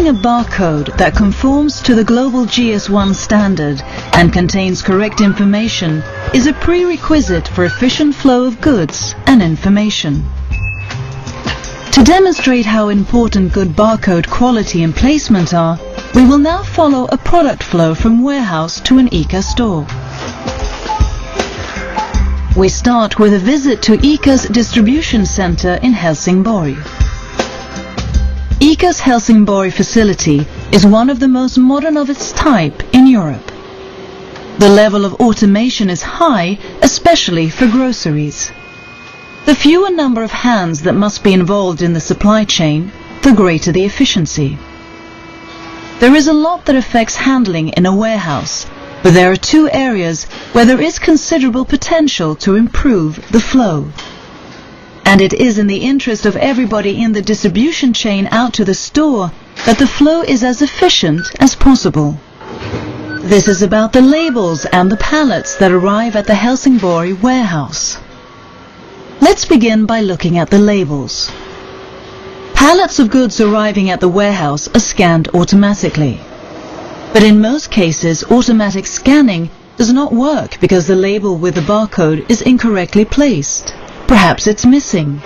Having a barcode that conforms to the global GS1 standard and contains correct information is a prerequisite for efficient flow of goods and information. To demonstrate how important good barcode quality and placement are, we will now follow a product flow from warehouse to an ICA store. We start with a visit to ICA's distribution center in Helsingborg. ICA's Helsingborg facility is one of the most modern of its type in Europe. The level of automation is high, especially for groceries. The fewer number of hands that must be involved in the supply chain, the greater the efficiency. There is a lot that affects handling in a warehouse, but there are two areas where there is considerable potential to improve the flow. And it is in the interest of everybody in the distribution chain out to the store that the flow is as efficient as possible. This is about the labels and the pallets that arrive at the Helsingborg warehouse. Let's begin by looking at the labels. Pallets of goods arriving at the warehouse are scanned automatically. But in most cases, automatic scanning does not work because the label with the barcode is incorrectly placed. Perhaps it's missing,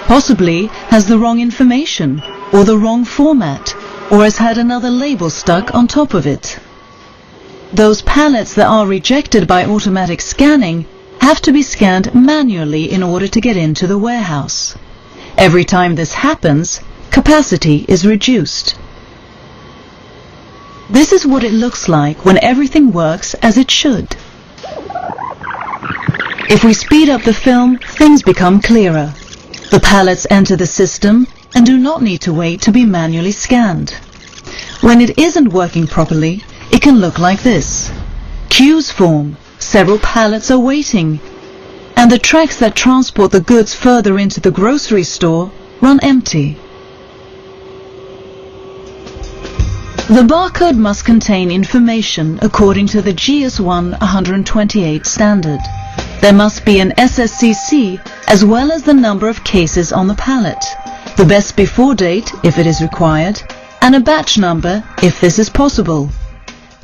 possibly has the wrong information, or the wrong format, or has had another label stuck on top of it. Those pallets that are rejected by automatic scanning have to be scanned manually in order to get into the warehouse. Every time this happens, capacity is reduced. This is what it looks like when everything works as it should. If we speed up the film, things become clearer. The pallets enter the system and do not need to wait to be manually scanned. When it isn't working properly, it can look like this. Queues form, several pallets are waiting, and the tracks that transport the goods further into the grocery store run empty. The barcode must contain information according to the GS1 128 standard. There must be an SSCC as well as the number of cases on the pallet, the best before date if it is required, and a batch number if this is possible.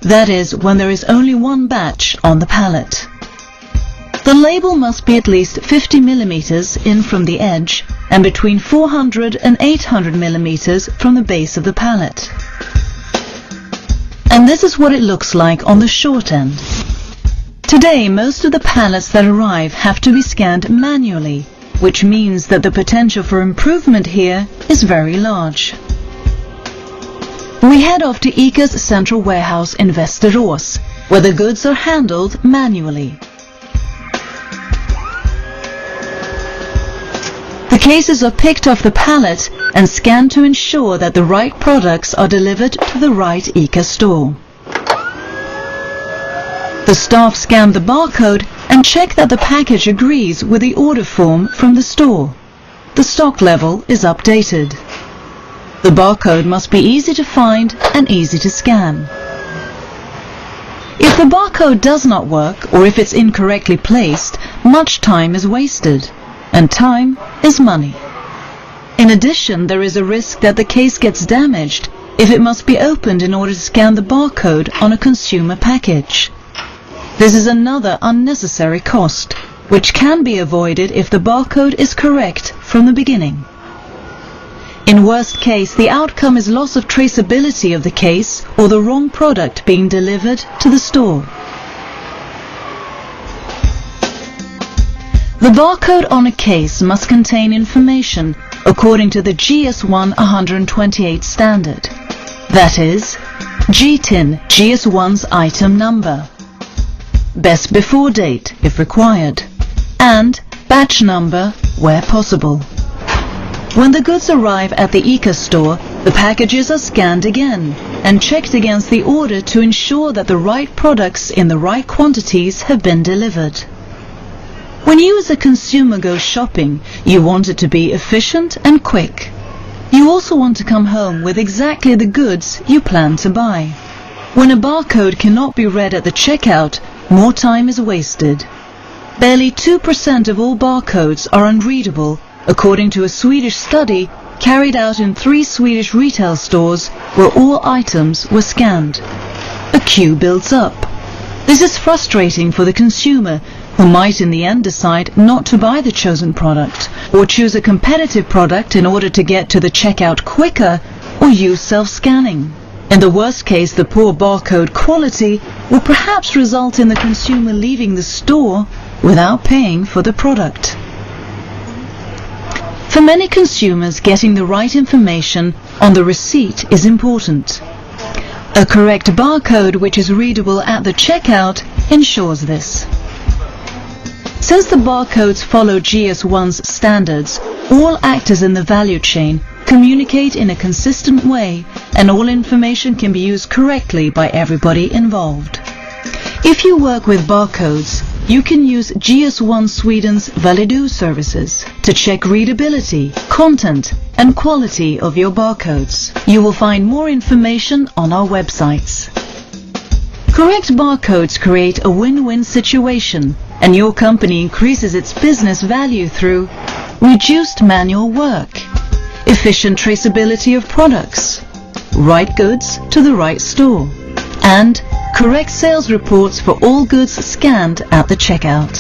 That is, when there is only one batch on the pallet. The label must be at least 50 mm in from the edge and between 400 and 800 mm from the base of the pallet. And this is what it looks like on the short end. Today, most of the pallets that arrive have to be scanned manually, which means that the potential for improvement here is very large. We head off to ICA's central warehouse in Västerås, where the goods are handled manually. The cases are picked off the pallet and scanned to ensure that the right products are delivered to the right ICA store. The staff scan the barcode and check that the package agrees with the order form from the store. The stock level is updated. The barcode must be easy to find and easy to scan. If the barcode does not work or if it's incorrectly placed, much time is wasted, and time is money. In addition, there is a risk that the case gets damaged if it must be opened in order to scan the barcode on a consumer package. This is another unnecessary cost, which can be avoided if the barcode is correct from the beginning. In worst case, the outcome is loss of traceability of the case or the wrong product being delivered to the store. The barcode on a case must contain information according to the GS1 128 standard. That is, GTIN, GS1's item number, best before date if required, and batch number where possible. When the goods arrive at the ICA store, the packages are scanned again and checked against the order to ensure that the right products in the right quantities have been delivered. When you as a consumer go shopping, you want it to be efficient and quick. You also want to come home with exactly the goods you plan to buy. When a barcode cannot be read at the checkout, more time is wasted. Barely 2% of all barcodes are unreadable, according to a Swedish study carried out in 3 Swedish retail stores where all items were scanned. A queue builds up. This is frustrating for the consumer, who might in the end decide not to buy the chosen product, or choose a competitive product in order to get to the checkout quicker, or use self-scanning. In the worst case, the poor barcode quality will perhaps result in the consumer leaving the store without paying for the product. For many consumers, getting the right information on the receipt is important. A correct barcode which is readable at the checkout ensures this. Since the barcodes follow GS1's standards, all actors in the value chain communicate in a consistent way, and all information can be used correctly by everybody involved. If you work with barcodes, you can use GS1 Sweden's Validu services to check readability, content and quality of your barcodes. You will find more information on our websites. Correct barcodes create a win-win situation, and your company increases its business value through reduced manual work, efficient traceability of products, right goods to the right store, and correct sales reports for all goods scanned at the checkout.